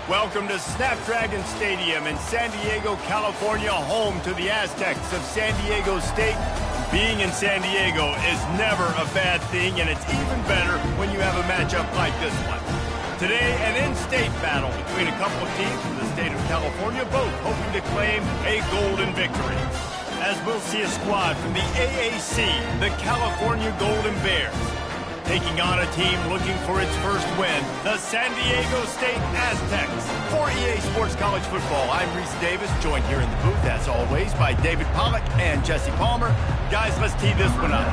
Welcome to Snapdragon Stadium in San Diego, California, home to the Aztecs of San Diego State. Being in San Diego is never a bad thing, and it's even better when you have a matchup like this one. Today, an in-state battle between a couple of teams from the state of California, both hoping to claim a golden victory. As we'll see a squad from the AAC, the California Golden Bears, taking on a team looking for its first win, the San Diego State Aztecs. For EA Sports College Football, I'm Reese Davis, joined here in the booth, as always, by David Pollack and Jesse Palmer. Guys, let's tee this one up.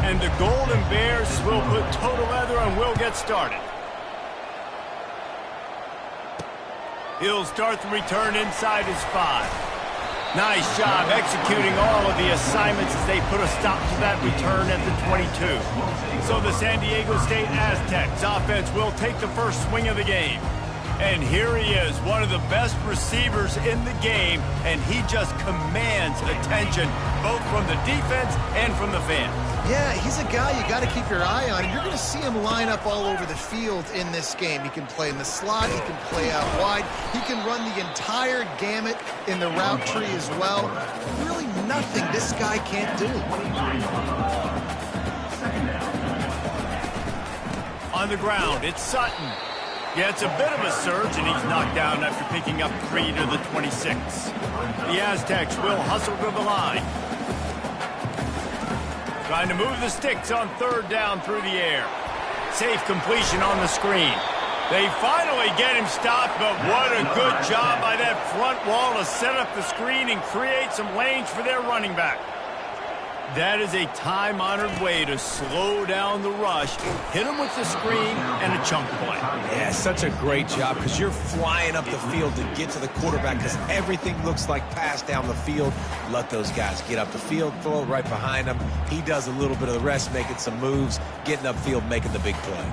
And the Golden Bears will put toe to leather and we'll get started. He'll start the return inside his 5. Nice job executing all of the assignments as they put a stop to that return at the 22. So the San Diego State Aztecs offense will take the first swing of the game. And here he is, one of the best receivers in the game, and he just commands attention, both from the defense and from the fans. Yeah, he's a guy you got to keep your eye on. You're going to see him line up all over the field in this game. He can play in the slot. He can play out wide. He can run the entire gamut in the route tree as well. Really nothing this guy can't do. On the ground, it's Sutton. Gets a bit of a surge, and he's knocked down after picking up 3 to the 26. The Aztecs will hustle to the line. Trying to move the sticks on third down through the air. Safe completion on the screen. They finally get him stopped, but what a good job by that front wall to set up the screen and create some lanes for their running back. That is a time-honored way to slow down the rush, hit him with the screen, and a chunk play. Yeah, such a great job because you're flying up the field to get to the quarterback because everything looks like pass down the field. Let those guys get up the field, throw it right behind him. He does a little bit of the rest, making some moves, getting upfield, making the big play.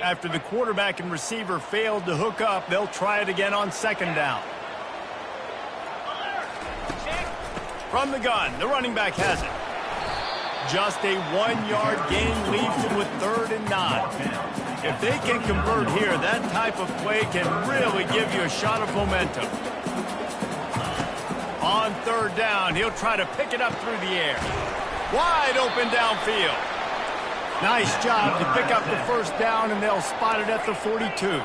After the quarterback and receiver failed to hook up, they'll try it again on second down. From the gun, the running back has it. Just a 1-yard gain leaves them with 3rd and 9. If they can convert here, that type of play can really give you a shot of momentum. On third down, he'll try to pick it up through the air. Wide open downfield. Nice job to pick up the first down, and they'll spot it at the 42.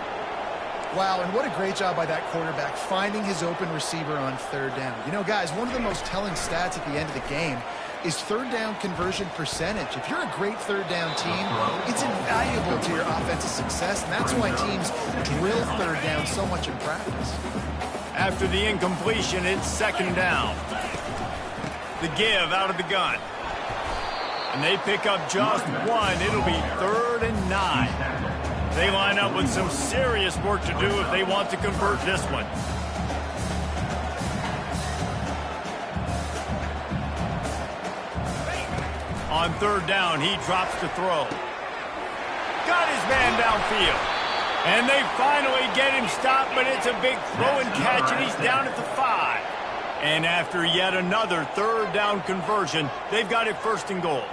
Wow, and what a great job by that quarterback, finding his open receiver on third down. You know, guys, one of the most telling stats at the end of the game is third down conversion percentage. If you're a great third down team, it's invaluable to your offensive success, and that's why teams drill third down so much in practice. After the incompletion, it's second down. The give out of the gun. And they pick up just 1. It'll be 3rd and 9. They line up with some serious work to do if they want to convert this one. On third down, he drops to throw. Got his man downfield. And they finally get him stopped, but it's a big throw and catch, and he's down at the 5. And after yet another third down conversion, they've got it 1st and goal.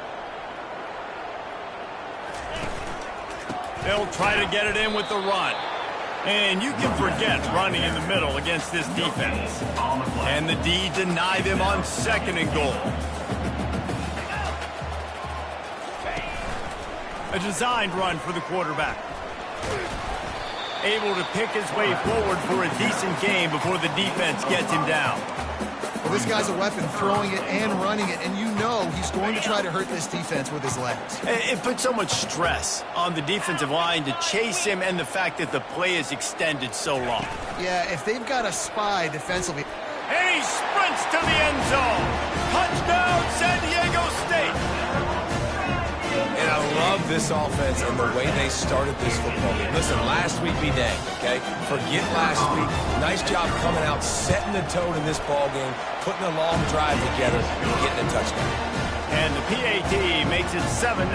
They'll try to get it in with the run. And you can forget running in the middle against this defense. And the D deny them on 2nd and goal. A designed run for the quarterback. Able to pick his way forward for a decent game before the defense gets him down. Well, this guy's a weapon, throwing it and running it, and you know he's going to try to hurt this defense with his legs. It puts so much stress on the defensive line to chase him and the fact that the play is extended so long. Yeah, if they've got a spy defensively. And he sprints to the end zone. Touchdown, San Diego State. And I love this offense and the way they started this football game. Listen, last week be dang, okay? Forget last week. Nice job coming out, setting the tone in this ball game, putting a long drive together, and getting a touchdown. And the PAT makes it 7-0.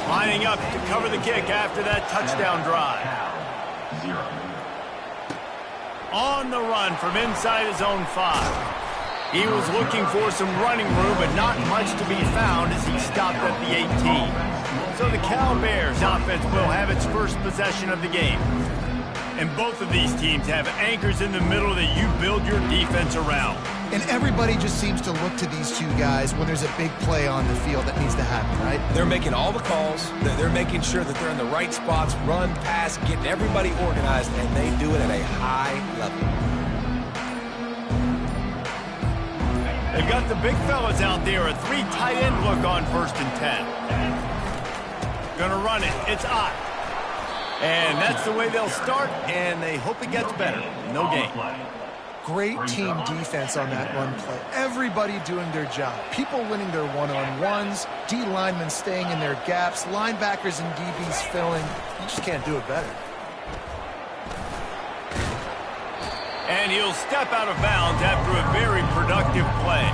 Lining up to cover the kick after that touchdown drive. On the run from inside his own 5. He was looking for some running room, but not much to be found as he stopped at the 18. So the Cal Bears offense will have its first possession of the game. And both of these teams have anchors in the middle that you build your defense around. And everybody just seems to look to these two guys when there's a big play on the field that needs to happen, right? They're making all the calls. They're making sure that they're in the right spots, run, pass, getting everybody organized, and they do it at a high level. They've got the big fellas out there, a 3 tight end look on 1st and 10. Gonna run it, it's Ott. And that's the way they'll start, and they hope it gets better. No gain. Great team defense on that run play. Everybody doing their job. People winning their one-on-ones, D linemen staying in their gaps, linebackers and DBs filling. You just can't do it better. And he'll step out of bounds after a very productive play.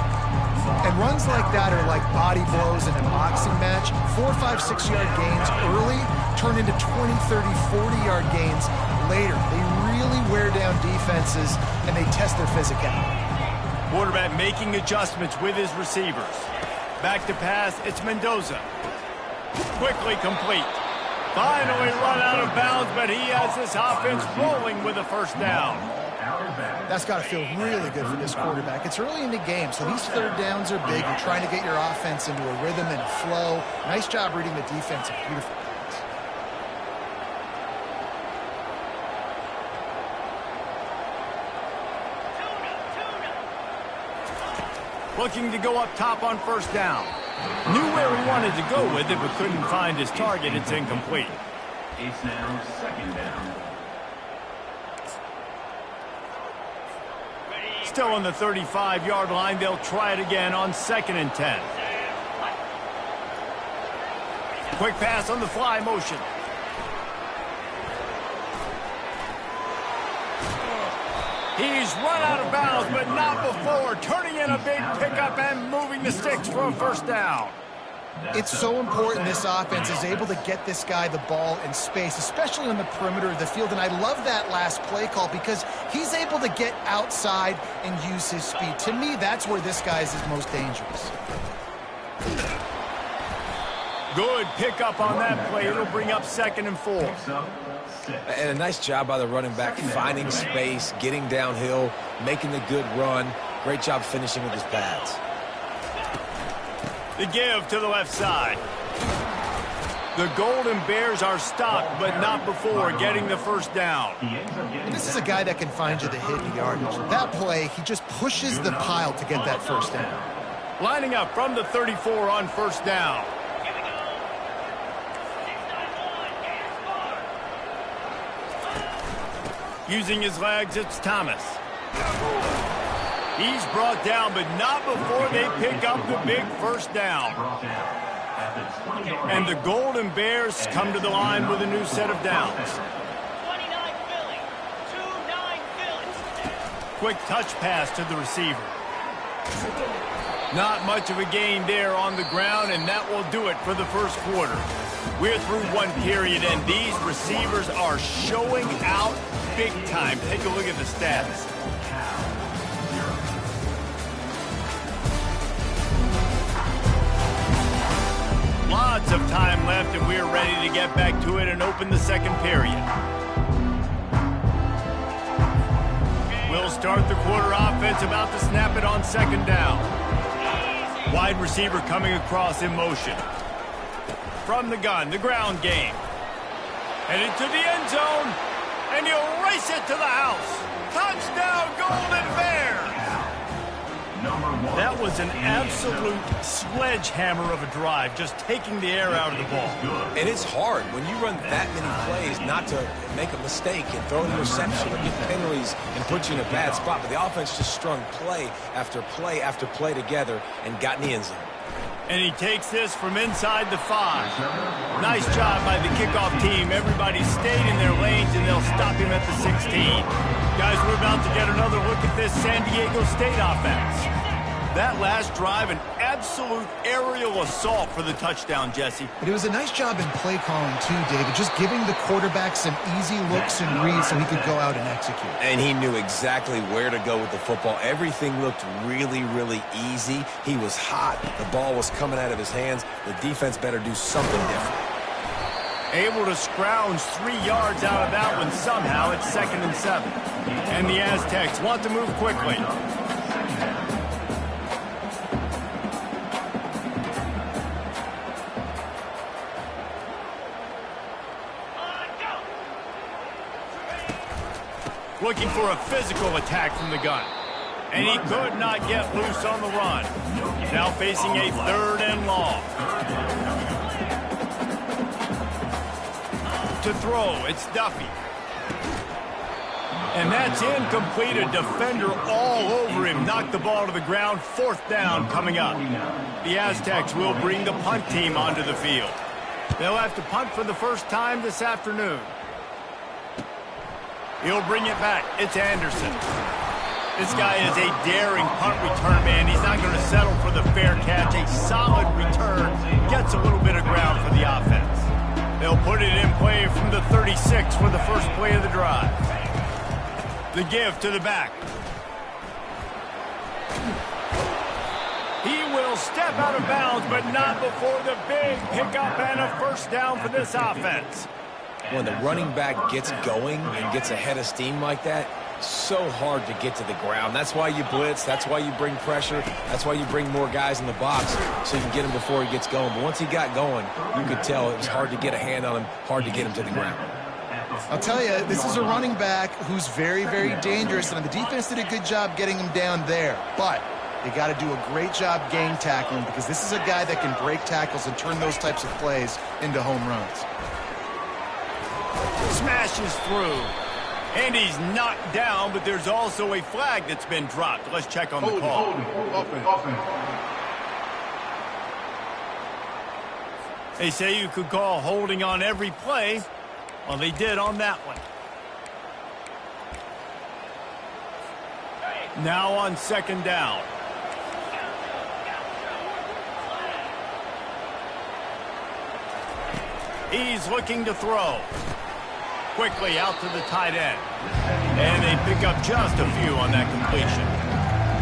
And runs like that are like body blows in a boxing match. 4, 5, 6-yard gains early turn into 20, 30, 40-yard gains later. They really wear down defenses, and they test their physicality. Quarterback making adjustments with his receivers. Back to pass, it's Mendoza. Quickly complete. Finally run out of bounds, but he has this offense rolling with a 1st down. That's got to feel really good for this quarterback. It's early in the game, so these 3rd downs are big. You're trying to get your offense into a rhythm and a flow. Nice job reading the defense. Beautiful. Looking to go up top on 1st down. Knew where he wanted to go with it, but couldn't find his target. It's incomplete. It's now 2nd down. Still on the 35-yard line. They'll try it again on 2nd and 10. Quick pass on the fly motion. He's run out of bounds, but not before. Turning in a big pickup and moving the sticks for a 1st down. It's so important this offense is able to get this guy the ball in space, especially on the perimeter of the field. And I love that last play call because he's able to get outside and use his speed. To me, that's where this guy is his most dangerous. Good pickup on that play. It'll bring up 2nd and 4. And a nice job by the running back, finding space, getting downhill, making the good run. Great job finishing with his pads. The give to the left side. The Golden Bears are stopped, but not before getting the 1st down. This is a guy that can find you the hidden yardage. That play, he just pushes the pile to get that 1st down. Lining up from the 34 on 1st down. Using his legs, it's Thomas. He's brought down, but not before they pick up the big 1st down. And the Golden Bears come to the line with a new set of downs. Quick touch pass to the receiver. Not much of a gain there on the ground, and that will do it for the 1st quarter. We're through 1 period, and these receivers are showing out big time. Take a look at the stats. Lots of time left, and we're ready to get back to it and open the 2nd period. We'll start the quarter offense, about to snap it on 2nd down. Wide receiver coming across in motion. From the gun, the ground game. And into the end zone, and he'll race it to the house. Touchdown, Golden Bears! That was an absolute sledgehammer of a drive, just taking the air out of the ball. And it's hard when you run that many plays not to make a mistake and throw an interception or get penalties and put you in a bad spot. But the offense just strung play after play after play together and got in the end zone. And he takes this from inside the 5. Nice job by the kickoff team. Everybody stayed in their lanes, and they'll stop him at the 16. Guys, we're about to get another look at this San Diego State offense. That last drive, an absolute aerial assault for the touchdown, Jesse. But it was a nice job in play calling too, David, just giving the quarterback some easy looks and reads so he could go out and execute. And he knew exactly where to go with the football. Everything looked really, really easy. He was hot. The ball was coming out of his hands. The defense better do something different. Able to scrounge 3 yards out of that one somehow. It's 2nd and 7. And the Aztecs want to move quickly. Looking for a physical attack from the gun. And he could not get loose on the run. Now facing a 3rd and long. To throw, it's Duffy. And that's incomplete. A defender all over him. Knocked the ball to the ground. 4th down coming up. The Aztecs will bring the punt team onto the field. They'll have to punt for the first time this afternoon. He'll bring it back. It's Anderson. This guy is a daring punt return man. He's not going to settle for the fair catch. A solid return. Gets a little bit of ground for the offense. They'll put it in play from the 36 for the first play of the drive. The give to the back. He will step out of bounds, but not before the big pickup and a 1st down for this offense. When the running back gets going and gets ahead of steam like that, so hard to get to the ground. That's why you blitz. That's why you bring pressure. That's why you bring more guys in the box so you can get him before he gets going. But once he got going, you could tell it was hard to get a hand on him, hard to get him to the ground. I'll tell you, this is a running back who's very, very dangerous, and the defense did a good job getting him down there. But they got to do a great job gang tackling because this is a guy that can break tackles and turn those types of plays into home runs. Smashes through. And he's knocked down, but there's also a flag that's been dropped. Let's check on the call. They say you could call holding on every play. Well, they did on that one. Now on 2nd down. He's looking to throw. Quickly out to the tight end. And they pick up just a few on that completion.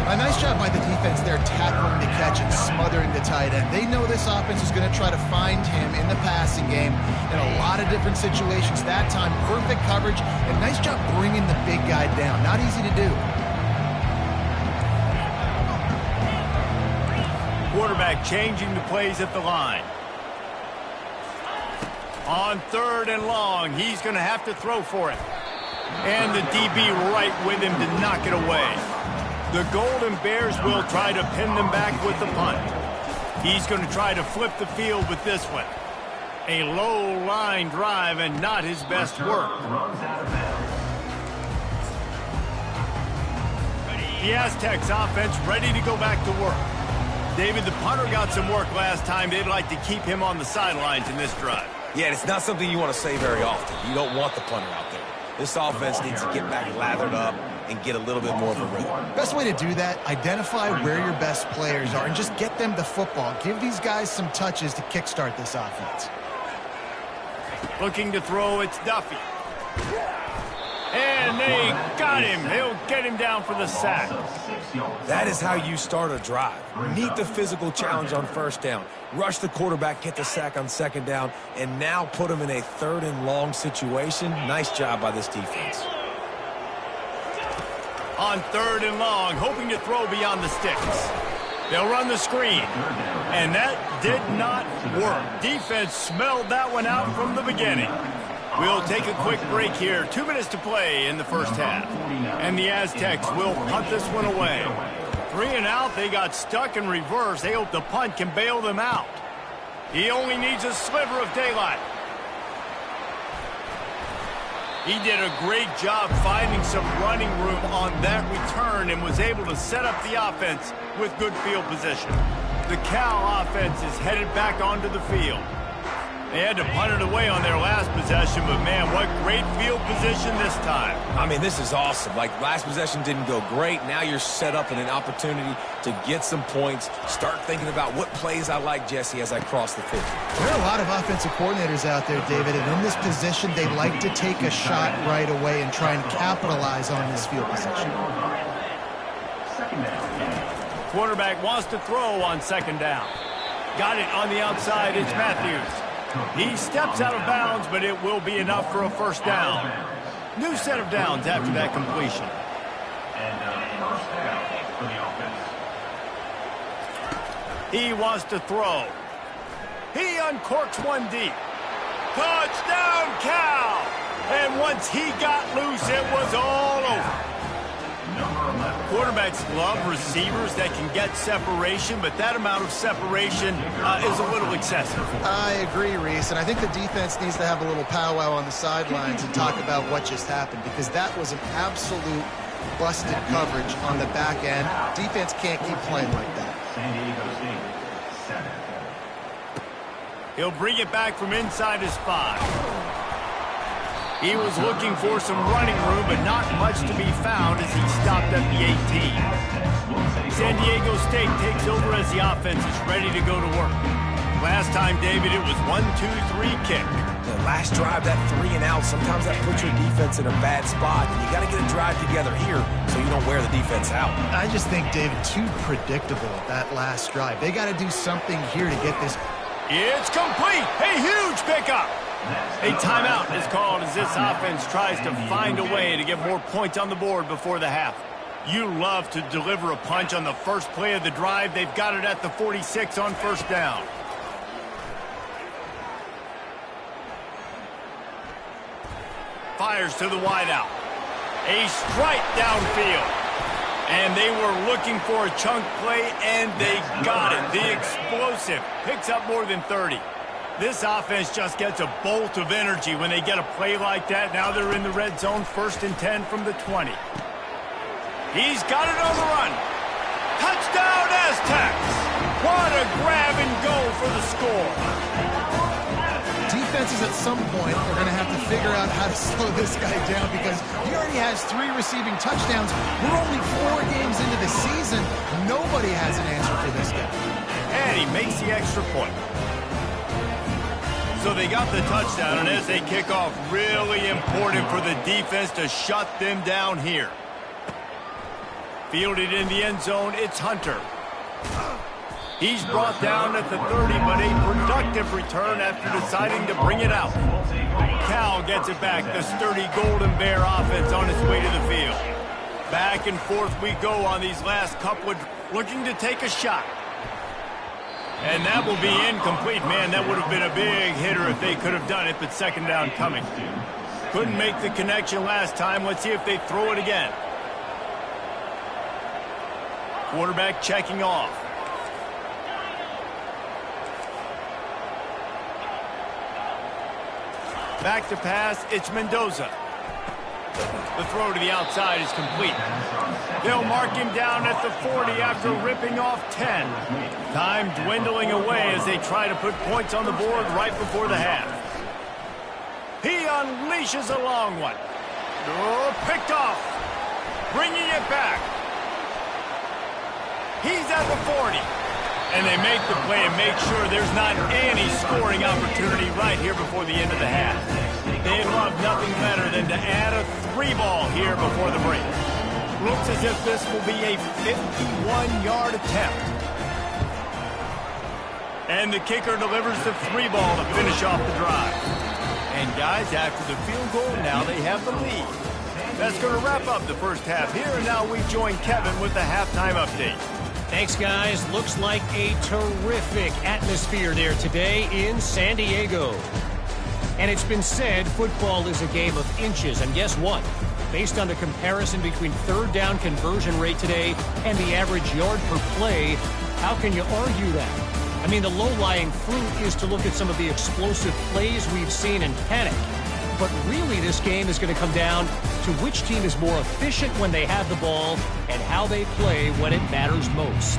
A nice job by the defense there tackling the catch and smothering the tight end. They know this offense is going to try to find him in the passing game in a lot of different situations. That time, perfect coverage and nice job bringing the big guy down. Not easy to do. Quarterback changing the plays at the line. On 3rd and long, he's going to have to throw for it. And the DB right with him to knock it away. The Golden Bears will try to pin them back with the punt. He's going to try to flip the field with this one. A low line drive and not his best work. The Aztecs offense ready to go back to work. David, the punter got some work last time. They'd like to keep him on the sidelines in this drive. Yeah, it's not something you want to say very often. You don't want the punter out there. This offense needs to get back lathered up and get a little bit more of a rhythm. Best way to do that, identify where your best players are and just get them the football. Give these guys some touches to kickstart this offense. Looking to throw, it's Duffy. And they got him. They'll get him down for the sack. That is how you start a drive. Meet the physical challenge on 1st down. Rush the quarterback, get the sack on 2nd down, and now put him in a 3rd and long situation. Nice job by this defense. On 3rd and long, hoping to throw beyond the sticks. They'll run the screen. And that did not work. Defense smelled that one out from the beginning. We'll take a quick break here. 2 minutes to play in the 1st half. And the Aztecs will punt this one away. 3 and out, they got stuck in reverse. They hope the punt can bail them out. He only needs a sliver of daylight. He did a great job finding some running room on that return and was able to set up the offense with good field position. The Cal offense is headed back onto the field. They had to punt it away on their last possession, but man, what great field position this time. I mean, this is awesome. Like, last possession didn't go great. Now you're set up in an opportunity to get some points. Start thinking about what plays I like, Jesse, as I cross the 50. There are a lot of offensive coordinators out there, David, and in this position, they like to take a shot right away and try and capitalize on this field position. Quarterback wants to throw on second down. Got it on the outside. It's Matthews. He steps out of bounds, but it will be enough for a first down. New set of downs after that completion. And first down for the offense. He wants to throw. He uncorks one deep. Touchdown, Cal! And once he got loose, it was all over. Quarterbacks love receivers that can get separation, but that amount of separation is a little excessive. I agree, Reese, and I think the defense needs to have a little powwow on the sidelines and talk about what just happened, because that was an absolute busted coverage on the back end. Defense can't keep playing like that. San Diego State, 7. He'll bring it back from inside his 5. He was looking for some running room, but not much to be found as he stopped at the 18. San Diego State takes over as the offense is ready to go to work. Last time, David, it was 1-2-3 kick. The last drive, that 3 and out, sometimes that puts your defense in a bad spot. And you got to get a drive together here so you don't wear the defense out. I just think, David, too predictable that last drive. They got to do something here to get this. It's complete. A huge pickup. A timeout is called as this offense tries to find a way to get more points on the board before the half. You love to deliver a punch on the first play of the drive. They've got it at the 46 on first down. Fires to the wideout. A strike downfield. And they were looking for a chunk play, and they got it. The explosive picks up more than 30. This offense just gets a bolt of energy when they get a play like that. Now they're in the red zone, 1st and 10 from the 20. He's got it on the run. Touchdown, Aztecs! What a grab and go for the score. Defenses at some point are going to have to figure out how to slow this guy down, because he already has 3 receiving touchdowns. We're only 4 games into the season. Nobody has an answer for this guy. And he makes the extra point. So they got the touchdown, and as they kick off, really important for the defense to shut them down here. Fielded in the end zone, it's Hunter. He's brought down at the 30, but a productive return after deciding to bring it out. Cal gets it back, the sturdy Golden Bear offense on its way to the field. Back and forth we go on these last couple of, looking to take a shot. And that will be incomplete. Man, that would have been a big hitter if they could have done it, but second down coming. Couldn't make the connection last time. Let's see if they throw it again. Quarterback checking off. Back to pass, it's Mendoza. The throw to the outside is complete. They'll mark him down at the 40 after ripping off 10. Time dwindling away as they try to put points on the board right before the half. He unleashes a long one. Oh, picked off. Bringing it back. He's at the 40. And they make the play and make sure there's not any scoring opportunity right here before the end of the half. They'd love nothing better than to add a 3-ball here before the break. Looks as if this will be a 51-yard attempt. And the kicker delivers the 3-ball to finish off the drive. And guys, after the field goal, now they have the lead. That's going to wrap up the first half here, and now we join Kevin with the halftime update. Thanks, guys. Looks like a terrific atmosphere there today in San Diego. And it's been said football is a game of inches. And guess what? Based on the comparison between third down conversion rate today and the average yard per play, how can you argue that? I mean, the low-lying fruit is to look at some of the explosive plays we've seen in panic. But really, this game is going to come down to which team is more efficient when they have the ball and how they play when it matters most.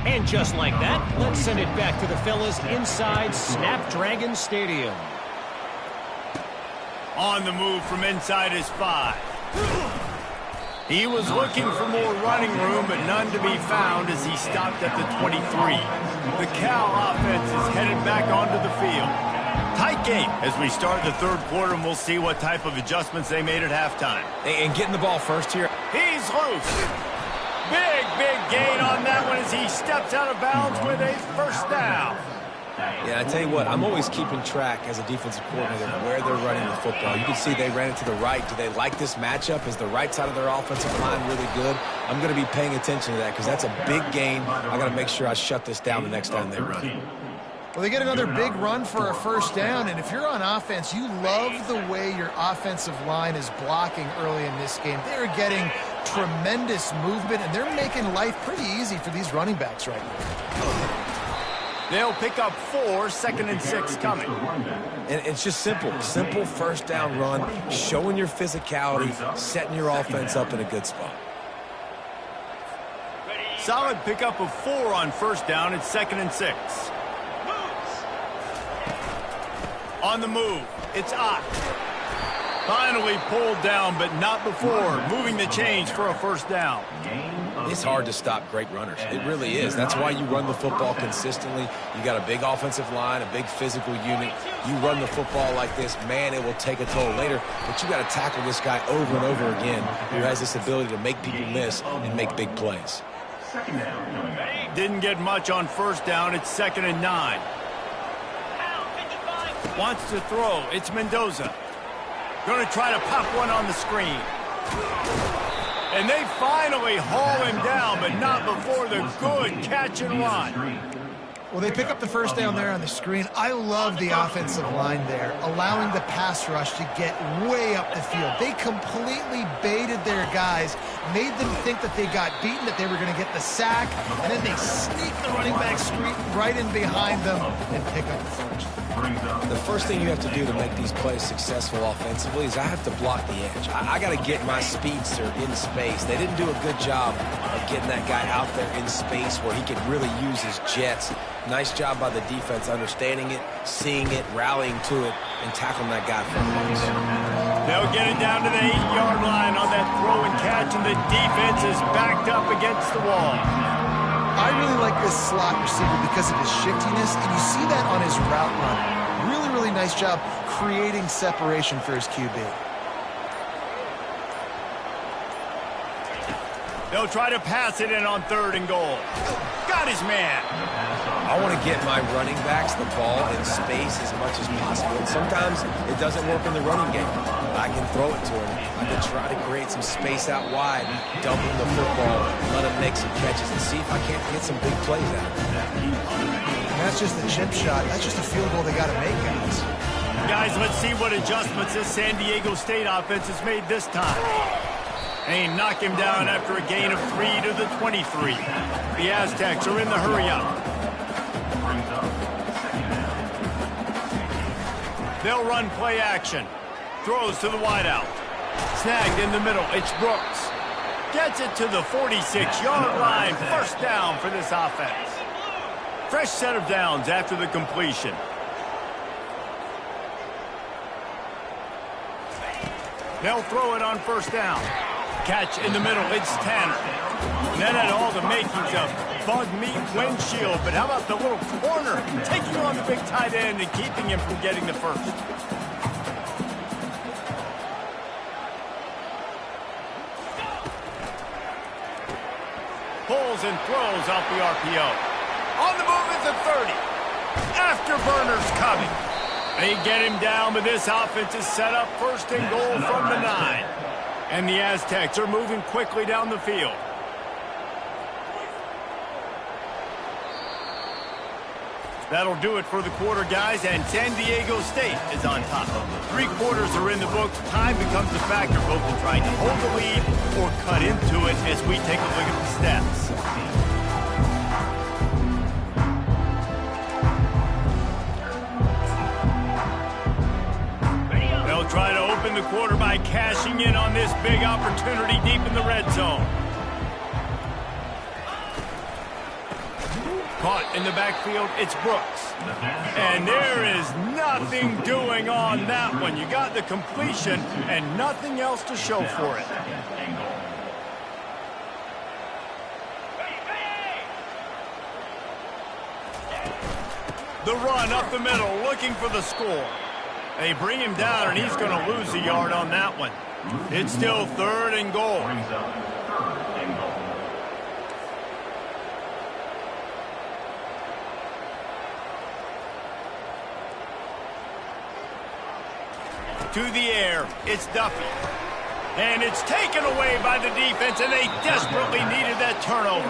And just like that, let's send it back to the fellas inside Snapdragon Stadium. On the move from inside his 5. He was looking for more running room, but none to be found as he stopped at the 23. The Cal offense is headed back onto the field. Tight game as we start the third quarter, and we'll see what type of adjustments they made at halftime. And getting the ball first here. He's loose. Big gain on that one as he steps out of bounds with a first down. Yeah, I tell you what, I'm always keeping track as a defensive coordinator of where they're running the football. You can see they ran it to the right. Do they like this matchup? Is the right side of their offensive line really good? I'm going to be paying attention to that because that's a big gain. I got to make sure I shut this down the next time they run it. Well, they get another big run for a first down, and if you're on offense, you love the way your offensive line is blocking early in this game. They're getting tremendous movement, and they're making life pretty easy for these running backs right now. They'll pick up 4, 2nd and 6 coming. And it's just simple first down run, showing your physicality, setting your offense up in a good spot. Solid pickup of 4 on first down. It's 2nd and 6. On the move, it's Ott. Finally pulled down, but not before moving the chains for a first down. It's hard to stop great runners. It really is. That's why you run the football consistently. You got a big offensive line, a big physical unit. You run the football like this, man, it will take a toll later. But you got to tackle this guy over and over again who has this ability to make people miss and make big plays. Didn't get much on first down. It's 2nd and 9. Wants to throw. It's Mendoza. Going to try to pop one on the screen. And they finally haul him down, but not before the good catch and run. Well, they pick up the first down there on the screen. I love the offensive line there, allowing the pass rush to get way up the field. They completely baited their guys, made them think that they got beaten, that they were going to get the sack, and then they sneak the running back right in behind them and pick up the first. The first thing you have to do to make these plays successful offensively is I have to block the edge. I got to get my speedster in space. They didn't do a good job of getting that guy out there in space where he could really use his jets. Nice job by the defense understanding it, seeing it, rallying to it, and tackling that guy from the base. They'll get it down to the 8-yard line on that throw and catch, and the defense is backed up against the wall. I really like this slot receiver because of his shiftiness, and you see that on his route run. Really nice job creating separation for his QB. They'll try to pass it in on 3rd and goal. Got his man. I want to get my running backs the ball in space as much as possible. And sometimes it doesn't work in the running game. I can throw it to him. I can try to create some space out wide, dump him the football, let him make some catches, and see if I can't get some big plays out of him. And that's just the chip shot. That's just a field goal they got to make, guys. Guys, let's see what adjustments this San Diego State offense has made this time. They knock him down after a gain of 3 to the 23. The Aztecs are in the hurry-up. They'll run play action. Throws to the wideout. Snagged in the middle. It's Brooks. Gets it to the 46-yard line. First down for this offense. Fresh set of downs after the completion. They'll throw it on first down. Catch in the middle. It's Tanner. And that had all the makings of bug meat windshield. But how about the little corner taking on the big tight end and keeping him from getting the first? Pulls and throws off the RPO. On the move is the 30. Afterburners coming. They get him down, but this offense is set up 1st and goal from the 9. And the Aztecs are moving quickly down the field. That'll do it for the quarter, guys, and San Diego State is on top. 3 quarters are in the books. Time becomes a factor both in trying to hold the lead or cut into it as we take a look at the stats. They'll try to open the quarter by cashing in on this big opportunity deep in the red zone. Caught in the backfield, it's Brooks. And there is nothing doing on that one. You got the completion and nothing else to show for it. The run up the middle, looking for the score. They bring him down, and he's going to lose a yard on that one. It's still 3rd and goal. To the air, it's Duffy. And it's taken away by the defense, and they desperately needed that turnover.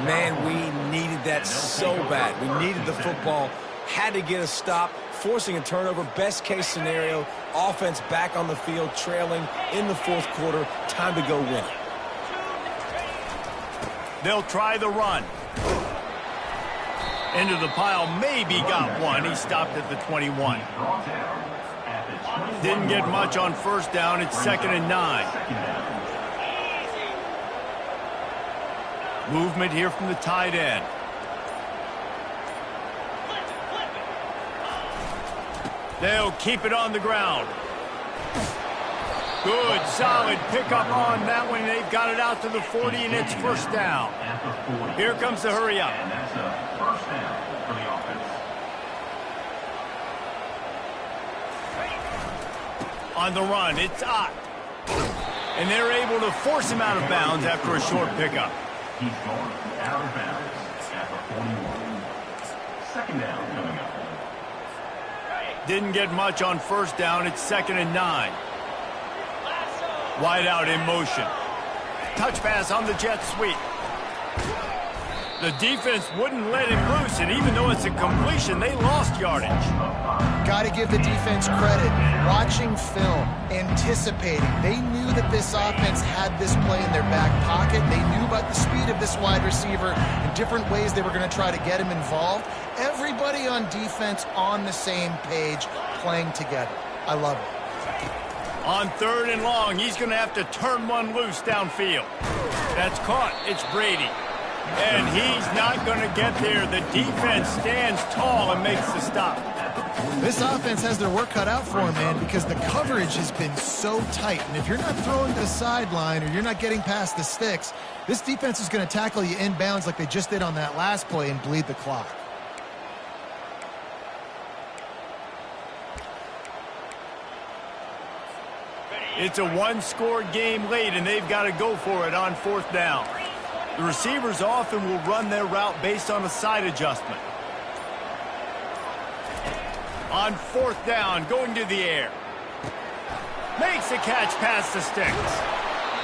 Man, we needed that so bad. We needed the football, had to get a stop, forcing a turnover. Best case scenario, offense back on the field, trailing in the 4th quarter. Time to go win it. They'll try the run. Into the pile, maybe got one. He stopped at the 21. Didn't get much on 1st down. It's 2nd and 9. Movement here from the tight end. They'll keep it on the ground. Good, solid pickup on that one. They've got it out to the 40, and it's 1st down. Here comes the hurry up. And that's a 1st down for the offense. On the run, it's Ott. And they're able to force him out of bounds after a short pickup. He's going out of bounds at the 41. 2nd down coming up. Didn't get much on 1st down. It's 2nd and 9. Wide out in motion. Touch pass on the jet sweep. The defense wouldn't let him loose, and even though it's a completion, they lost yardage. Got to give the defense credit. Watching film, anticipating. They knew that this offense had this play in their back pocket. They knew about the speed of this wide receiver and different ways they were going to try to get him involved. Everybody on defense on the same page, playing together. I love it. On 3rd and long, he's going to have to turn one loose downfield. That's caught. It's Brady. And he's not going to get there. The defense stands tall and makes the stop. This offense has their work cut out for them, man, because the coverage has been so tight. And if you're not throwing to the sideline or you're not getting past the sticks, this defense is going to tackle you inbounds like they just did on that last play and bleed the clock. It's a one-score game late, and they've got to go for it on 4th down. The receivers often will run their route based on a side adjustment. On 4th down, going to the air. Makes a catch past the sticks.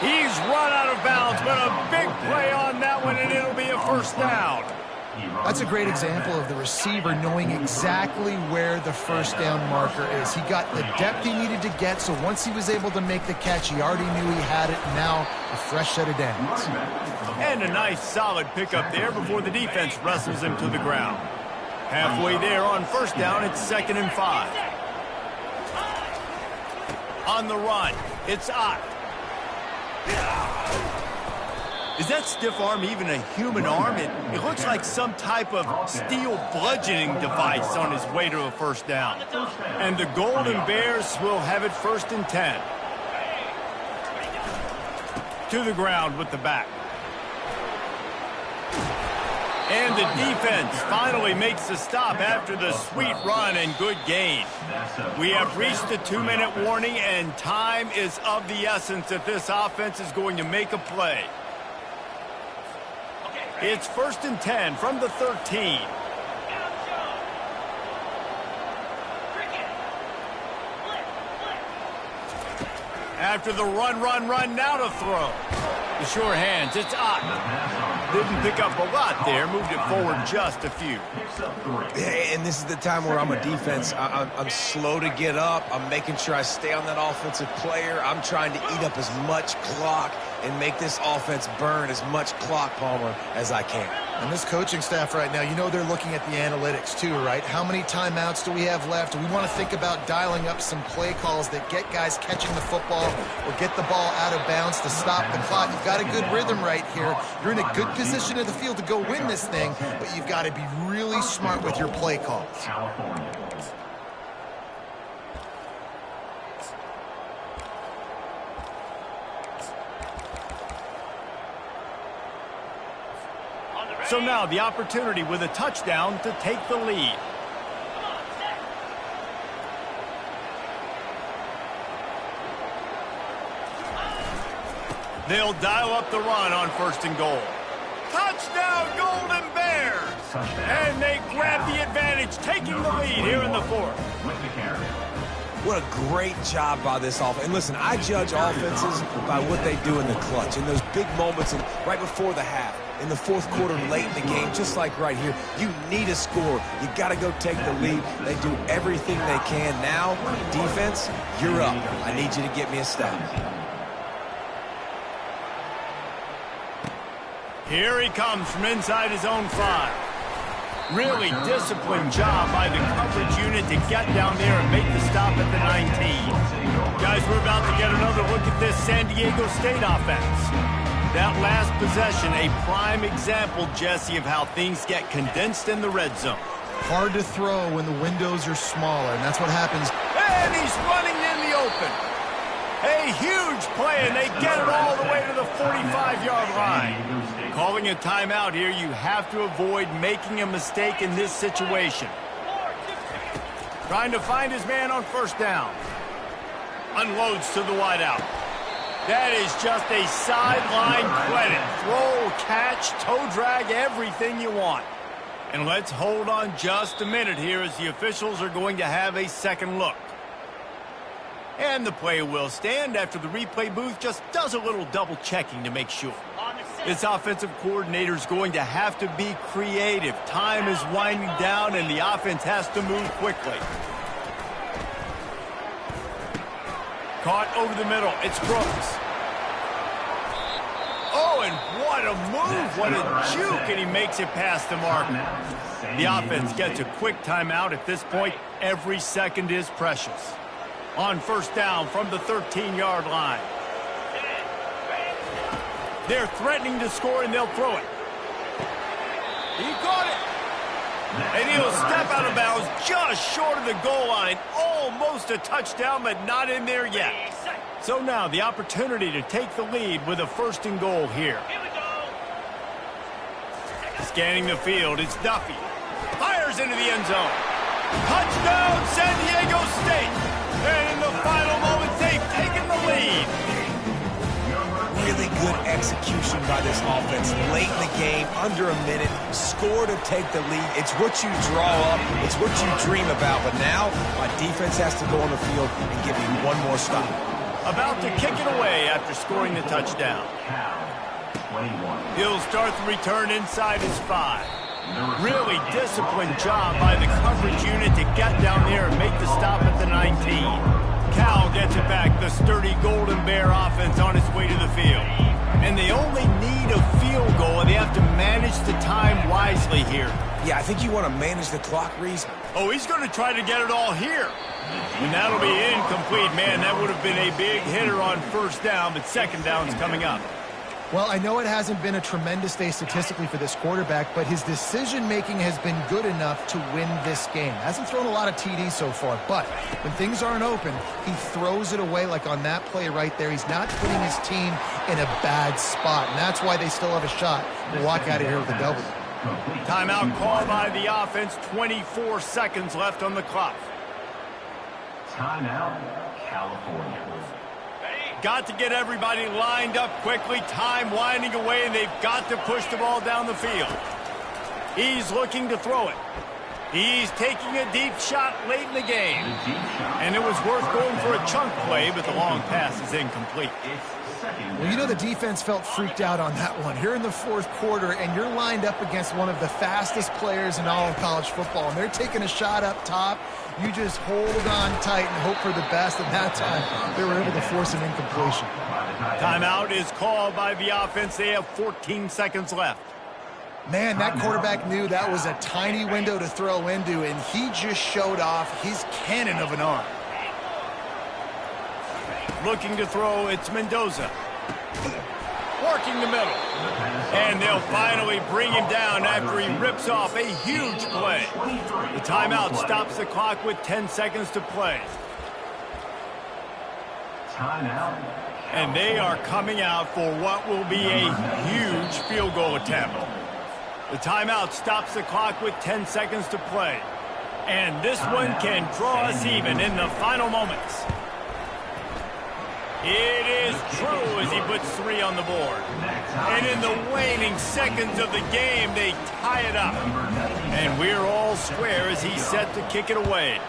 He's run out of bounds, but a big play on that one, and it'll be a 1st down. That's a great example of the receiver knowing exactly where the 1st down marker is. He got the depth he needed to get, so once he was able to make the catch, he already knew he had it. Now a fresh set of downs. And a nice solid pickup there before the defense wrestles him to the ground. Halfway there on 1st down, it's 2nd and 5. On the run, it's Ott. Is that stiff arm even a human arm? It looks like some type of steel bludgeoning device on his way to a 1st down. And the Golden Bears will have it 1st and 10. To the ground with the back. And the defense finally makes the stop after the sweet run and good gain. We have reached the 2-minute warning, and time is of the essence if this offense is going to make a play. It's 1st and 10 from the 13. After the run, now to throw. The sure hands, it's Ott. Didn't pick up a lot there, moved it forward just a few. And this is the time where I'm a defense. I'm slow to get up. I'm making sure I stay on that offensive player. I'm trying to eat up as much clock and make this offense burn as much clock, Palmer, as I can. And this coaching staff right now, you know they're looking at the analytics too, right? How many timeouts do we have left? We want to think about dialing up some play calls that get guys catching the football or get the ball out of bounds to stop the clock. You've got a good rhythm right here. You're in a good position in the field to go win this thing, but you've got to be really smart with your play calls. California. So now the opportunity with a touchdown to take the lead. They'll dial up the run on 1st and goal. Touchdown, Golden Bears! And they grab the advantage, taking the lead here in the 4th. With the carry. What a great job by this offense. And listen, I judge offenses by what they do in the clutch, in those big moments and right before the half, in the 4th quarter, late in the game, just like right here. You need a score. You got to go take the lead. They do everything they can. Now, defense, you're up. I need you to get me a stop. Here he comes from inside his own 5. Really disciplined job by the coverage unit to get down there and make the stop at the 19. Guys, we're about to get another look at this San Diego State offense. That last possession, a prime example, Jesse, of how things get condensed in the red zone. Hard to throw when the windows are smaller, and that's what happens. And he's running in the open. A huge play, and they get it all the way to the 45-yard line. Calling a timeout here, you have to avoid making a mistake in this situation. Trying to find his man on 1st down. Unloads to the wideout. That is just a sideline credit. Throw, catch, toe drag, everything you want. And let's hold on just a minute here as the officials are going to have a second look. And the play will stand after the replay booth just does a little double checking to make sure. This offensive coordinator is going to have to be creative. Time is winding down and the offense has to move quickly. Caught over the middle. It's Brooks. Oh, and what a move. What a juke. And he makes it past the marker. The offense gets a quick timeout. At this point, every second is precious. On 1st down from the 13-yard line. They're threatening to score, and they'll throw it. He caught it. And he'll step out of bounds just short of the goal line. Almost a touchdown, but not in there yet. So now the opportunity to take the lead with a 1st and goal here. Scanning the field, it's Duffy. Fires into the end zone. Touchdown, San Diego State. And in the final moments, they've taken the lead. Really good execution by this offense. Late in the game, under a minute, score to take the lead. It's what you draw up. It's what you dream about. But now, my defense has to go on the field and give me one more stop. About to kick it away after scoring the touchdown. He'll start the return inside his 5. Really disciplined job by the coverage unit to get down there and make the stop at the 19. Cal gets it back, the sturdy Golden Bear offense on its way to the field. And they only need a field goal, and they have to manage the time wisely here. Yeah, I think you want to manage the clock, Reese. Oh, he's going to try to get it all here. And that'll be incomplete. Man, that would have been a big hitter on 1st down, but 2nd down's coming up. Well, I know it hasn't been a tremendous day statistically for this quarterback, but his decision-making has been good enough to win this game. Hasn't thrown a lot of TDs so far, but when things aren't open, he throws it away like on that play right there. He's not putting his team in a bad spot, and that's why they still have a shot to walk out of here with a W. Timeout called by the offense, 24 seconds left on the clock. Timeout, California. Got to get everybody lined up quickly. Time winding away, and they've got to push the ball down the field. He's looking to throw it. He's taking a deep shot late in the game. And it was worth going for a chunk play, but the long pass is incomplete. Well, you know the defense felt freaked out on that one. You're in the 4th quarter, and you're lined up against one of the fastest players in all of college football, and they're taking a shot up top. You just hold on tight and hope for the best, and that time they were able to force an incompletion. Timeout is called by the offense. They have 14 seconds left. Man, that quarterback knew that was a tiny window to throw into, and he just showed off his cannon of an arm. Looking to throw, it's Mendoza. Working the middle. And they'll finally bring him down after he rips off a huge play. The timeout stops the clock with 10 seconds to play. Timeout. And they are coming out for what will be a huge field goal attempt. The timeout stops the clock with 10 seconds to play. And this one can draw us even in the final moments. It is true as he puts 3 on the board. And in the waning seconds of the game, they tie it up. And we're all square as he's set to kick it away.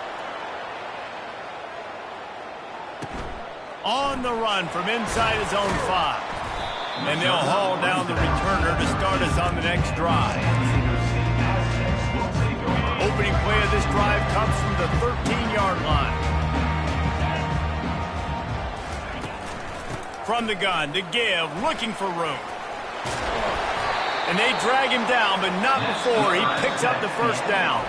On the run from inside his own 5. And they'll haul down the returner to start us on the next drive. Opening play of this drive comes from the 13-yard line. From the gun to give, looking for room. And they drag him down, but not before he picks up the first down.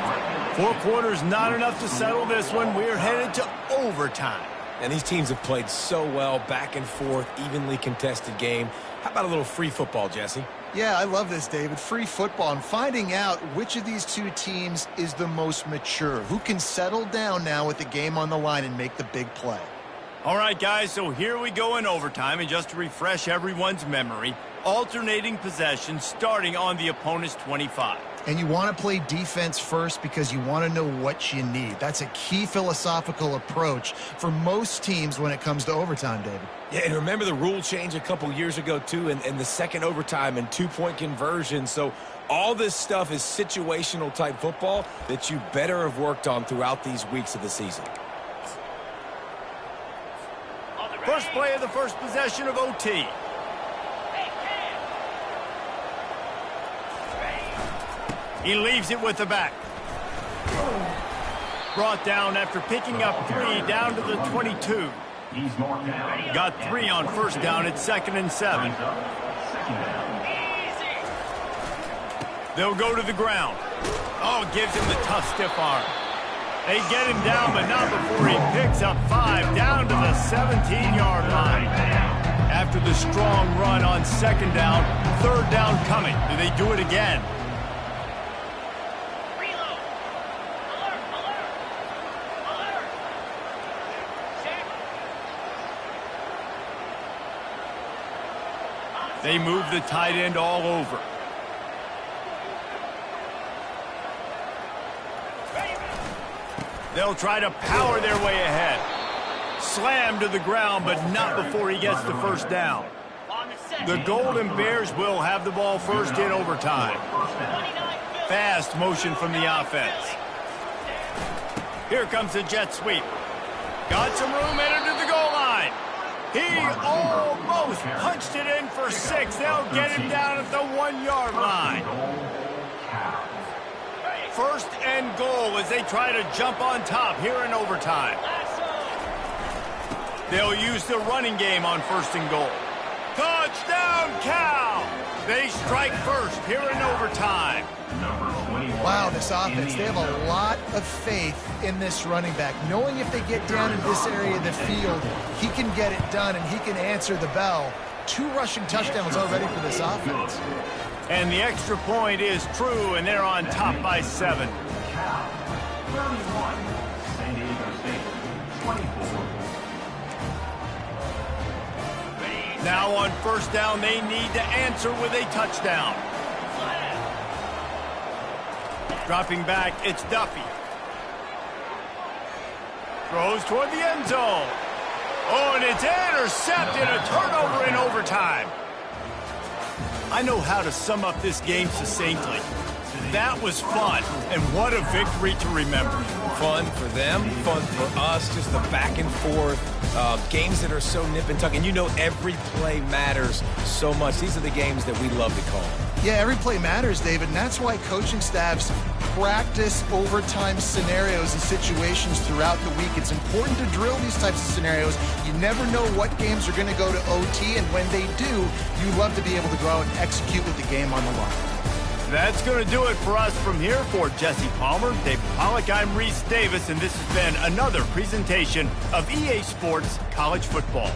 4 quarters, not enough to settle this one. We're headed to overtime. And these teams have played so well, back and forth, evenly contested game. How about a little free football, Jesse? Yeah, I love this, David. Free football and finding out which of these two teams is the most mature. Who can settle down now with the game on the line and make the big play? All right, guys, so here we go in overtime. And just to refresh everyone's memory, alternating possession starting on the opponent's 25. And you want to play defense first because you want to know what you need. That's a key philosophical approach for most teams when it comes to overtime, David. Yeah, and remember the rule change a couple years ago, too, and the second overtime and 2-point conversion. So all this stuff is situational type football that you better have worked on throughout these weeks of the season. First play of the first possession of OT. He leaves it with the back. Brought down after picking up 3 down to the 22. He's marked down. Got 3 on first down at 2nd and 7. Second down. They'll go to the ground. Oh, gives him the tough stiff arm. They get him down, but not before he picks up 5 down to the 17-yard line. After the strong run on 2nd down, 3rd down coming. Do they do it again? They move the tight end all over. They'll try to power their way ahead. Slam to the ground, but not before he gets the first down. The Golden Bears will have the ball first in overtime. Fast motion from the offense. Here comes the jet sweep. Got some room, entered to the goal line. He almost punched it in for 6. They'll get him down at the 1-yard line. First and goal as they try to jump on top here in overtime. They'll use the running game on 1st and goal. Touchdown, Cal! They strike first here in overtime. Wow, this offense, they have a lot of faith in this running back. Knowing if they get down in this area of the field, he can get it done and he can answer the bell. 2 rushing touchdowns already for this offense. And the extra point is true, and they're on top by 7. Cal, 31. San Diego State, 24. Now on 1st down, they need to answer with a touchdown. Dropping back, it's Duffy. Throws toward the end zone. Oh, and it's intercepted, a turnover in overtime. I know how to sum up this game succinctly. That was fun, and what a victory to remember. Fun for them, fun for us, just the back and forth, games that are so nip and tuck, and you know every play matters so much. These are the games that we love to call. Yeah, every play matters, David, and that's why coaching staffs practice overtime scenarios and situations throughout the week. It's important to drill these types of scenarios. You never know what games are going to go to OT, and when they do, you love to be able to go out and execute with the game on the line. That's going to do it for us from here. For Jesse Palmer, David Pollack, I'm Reese Davis, and this has been another presentation of EA Sports College Football.